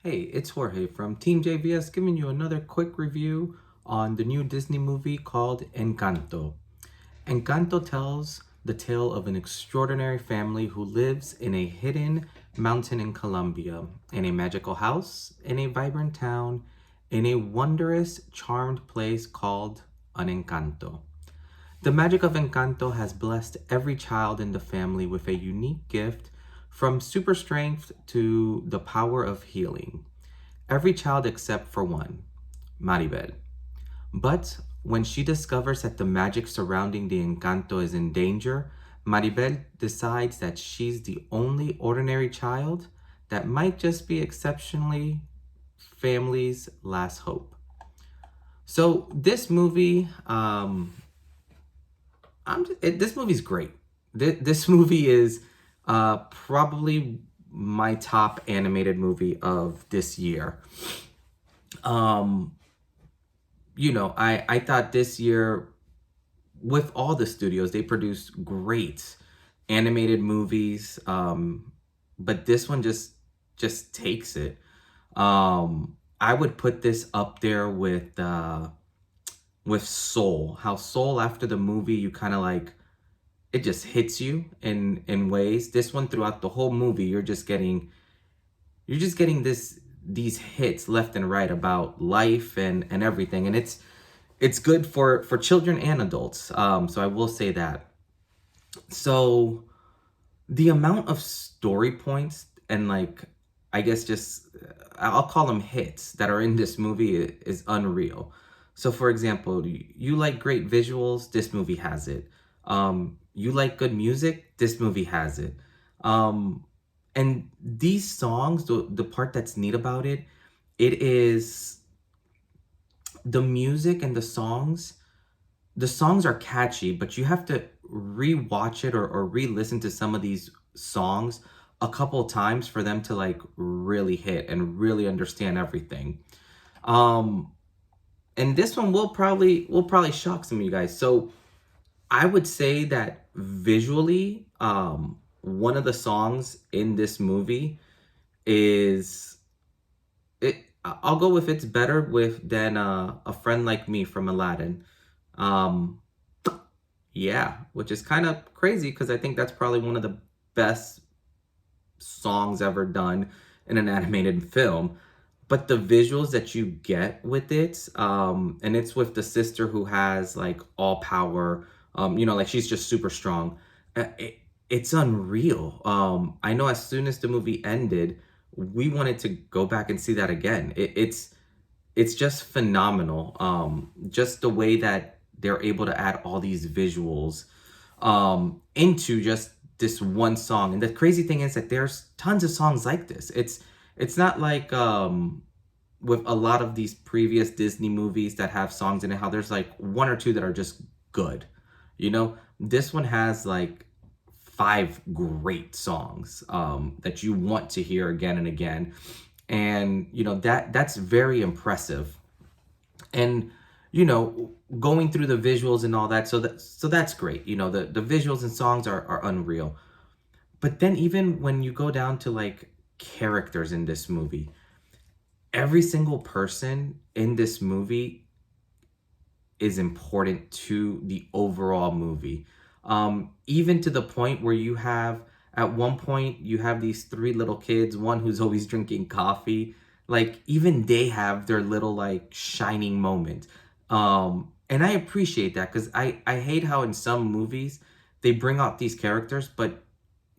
Hey, it's Jorge from TeamJVS giving you another quick review on the new Disney movie called Encanto. Encanto tells the tale of an extraordinary family who lives in a hidden mountain in Colombia, in a magical house, in a vibrant town, in a wondrous, charmed place called an Encanto. The magic of Encanto has blessed every child in the family with a unique gift, from super strength to the power of healing. Every child except for one, Maribel. But when she discovers that the magic surrounding the Encanto is in danger, Maribel decides that she's the only ordinary child that might just be exceptionally family's last hope. So this movie, this movie's great. This movie is probably my top animated movie of this year. Um, I thought this year, with all the studios, they produced great animated movies. But this one just takes it. I would put this up there with Soul. How Soul, after the movie, you kind of like, it just hits you in ways. This one, throughout the whole movie, you're just getting these hits left and right about life and everything, and it's good for children and adults. So I will say that. So the amount of story points and, like, I guess, just I'll call them hits that are in this movie is unreal. So for example, you like great visuals, this movie has it. You like good music, this movie has it. Um, and these songs, the part that's neat about it, it is the music and the songs are catchy, but you have to re-watch it or re-listen to some of these songs a couple times for them to like really hit and really understand everything. Um, and this one will probably shock some of you guys. So I would say that visually, one of the songs in this movie is it. I'll go with it's better with than a friend like me from Aladdin. Um, Yeah, which is kind of crazy because I think that's probably one of the best songs ever done in an animated film. But the visuals that you get with it, and it's with the sister who has like all power, like she's just super strong. It's unreal. I know as soon as the movie ended, we wanted to go back and see that again. It's just phenomenal. Just the way that they're able to add all these visuals into just this one song. And the crazy thing is that there's tons of songs like this. It's not like with a lot of these previous Disney movies that have songs in it, how there's like one or two that are just good. This one has like five great songs that you want to hear again and again, and that's very impressive. And going through the visuals and all that, so that's great. The visuals and songs are unreal. But then, even when you go down to like characters in this movie, every single person in this movie is important to the overall movie. Even to the point where at one point, you have these three little kids, one who's always drinking coffee. Like, even they have their little, like, shining moment. And I appreciate that because I hate how in some movies they bring out these characters, but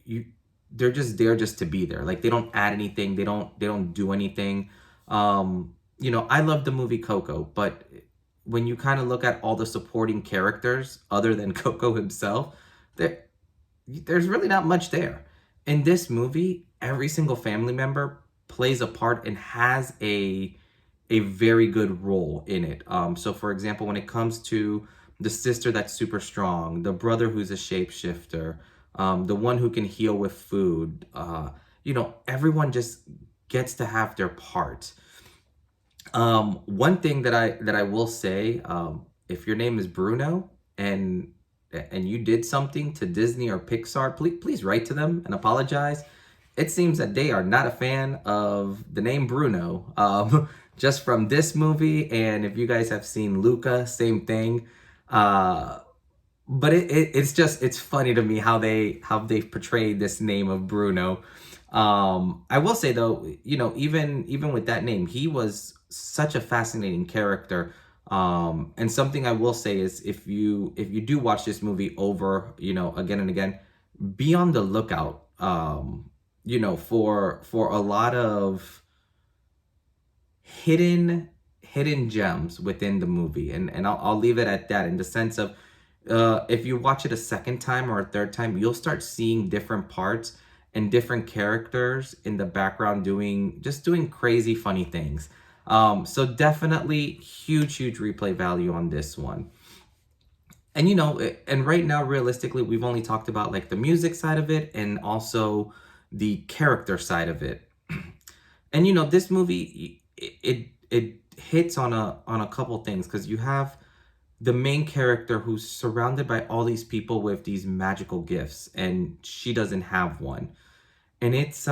you they're just there just to be there. Like, they don't add anything, they don't do anything. I love the movie Coco, but when you kind of look at all the supporting characters other than Coco himself, there's really not much there. In this movie, every single family member plays a part and has a very good role in it. So for example, when it comes to the sister that's super strong, the brother who's a shapeshifter, the one who can heal with food, everyone just gets to have their part. One thing that I will say, if your name is Bruno and you did something to Disney or Pixar, please write to them and apologize. it seems that they are not a fan of the name Bruno. Just from this movie, and if you guys have seen Luca, same thing. Uh, but it's just it's funny to me how they've portrayed this name of Bruno. I will say though, even with that name, he was such a fascinating character. And something I will say is if you do watch this movie over, again and again, be on the lookout, for a lot of hidden gems within the movie, and I'll leave it at that, in the sense of, if you watch it a second time or a third time, you'll start seeing different parts and different characters in the background doing crazy funny things. So definitely huge replay value on this one. And and right now, realistically, we've only talked about like the music side of it and also the character side of it. And this movie, it hits on a couple things, because you have the main character who's surrounded by all these people with these magical gifts, and she doesn't have one. And it's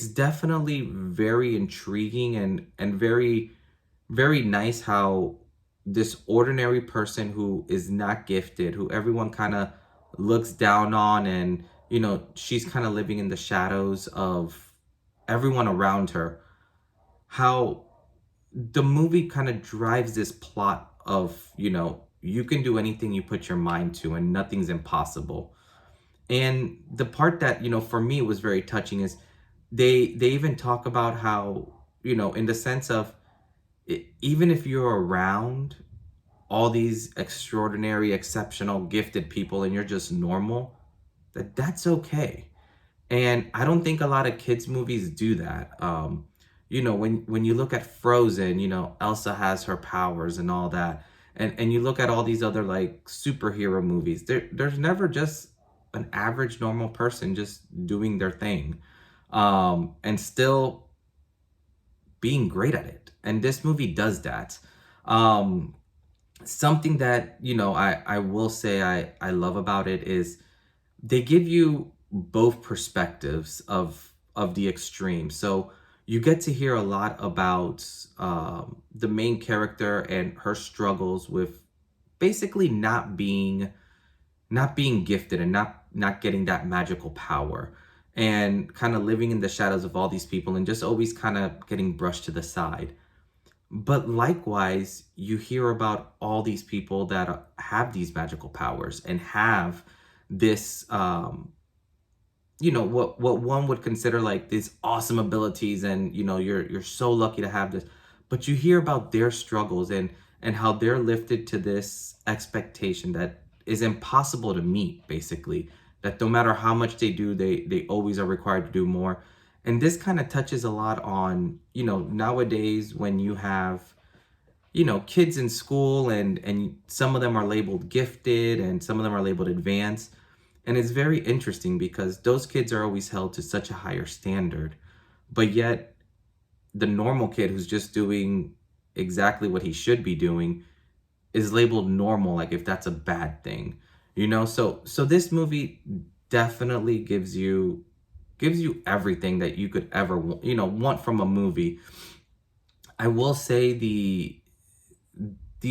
definitely very intriguing and very nice how this ordinary person who is not gifted, who everyone kind of looks down on, and she's kind of living in the shadows of everyone around her, how the movie kind of drives this plot of, you can do anything you put your mind to and nothing's impossible. And the part that, for me was very touching is they even talk about how, in the sense of, even if you're around all these extraordinary, exceptional, gifted people and you're just normal, that's okay. And I don't think a lot of kids movies do that. When you look at Frozen, Elsa has her powers and all that. And you look at all these other like superhero movies, there's never just an average normal person just doing their thing. And still being great at it. And this movie does that. Um, Something that, I will say I love about it is they give you both perspectives of the extreme. So you get to hear a lot about, the main character and her struggles with basically not being gifted and not getting that magical power, and kind of living in the shadows of all these people and just always kind of getting brushed to the side. But likewise, you hear about all these people that have these magical powers and have this, what one would consider like these awesome abilities, and you're so lucky to have this. But you hear about their struggles and how they're lifted to this expectation that is impossible to meet, basically, that no matter how much they do, they always are required to do more. And this kind of touches a lot on, nowadays, when you have, kids in school, and some of them are labeled gifted and some of them are labeled advanced. And it's very interesting because those kids are always held to such a higher standard. But yet, the normal kid who's just doing exactly what he should be doing is labeled normal, like if that's a bad thing. So this movie definitely gives you everything that you could ever want from a movie. I will say the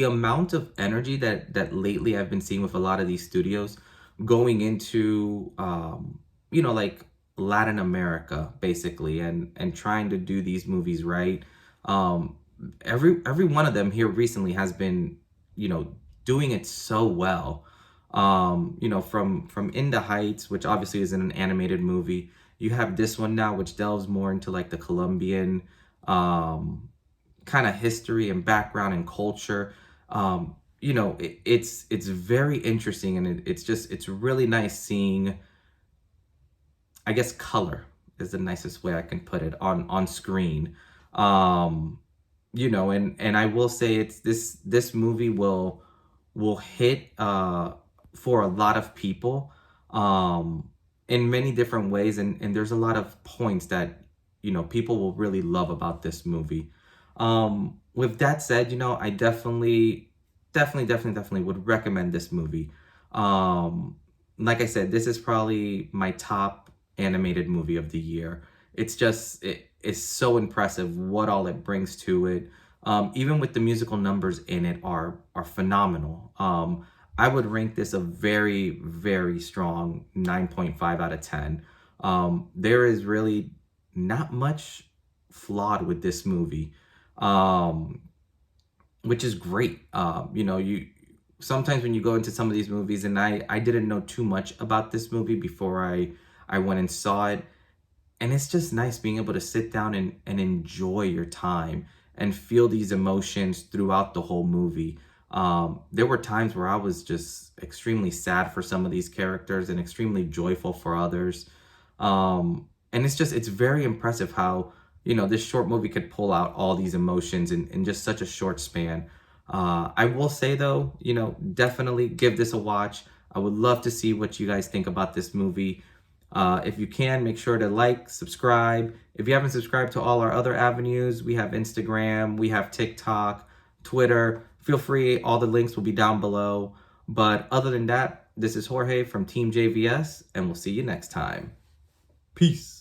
amount of energy that lately I've been seeing with a lot of these studios going into, like Latin America, basically, and trying to do these movies right. um every one of them here recently has been, doing it so well. From In the Heights, which obviously isn't an animated movie. You have this one now, which delves more into like the Colombian, kind of history and background and culture. It's very interesting, and it's really nice seeing, I guess, color is the nicest way I can put it on screen. Um, and I will say it's this movie will hit, for a lot of people, in many different ways, and there's a lot of points that people will really love about this movie. With that said, I definitely would recommend this movie. Um, like I said, this is probably my top. animated movie of the year. It is so impressive what all it brings to it. Even with the musical numbers in it are phenomenal. I would rank this a very, very strong 9.5 out of 10. There is really not much flawed with this movie, um, which is great. You sometimes when you go into some of these movies, and I didn't know too much about this movie before I went and saw it, and it's just nice being able to sit down and enjoy your time and feel these emotions throughout the whole movie. There were times where I was just extremely sad for some of these characters and extremely joyful for others. And it's very impressive how, this short movie could pull out all these emotions in just such a short span. I will say though, definitely give this a watch. I would love to see what you guys think about this movie. If you can, make sure to like, subscribe. If you haven't subscribed to all our other avenues, we have Instagram, we have TikTok, Twitter. Feel free, all the links will be down below. But other than that, this is Jorge from Team JVS, and we'll see you next time. Peace.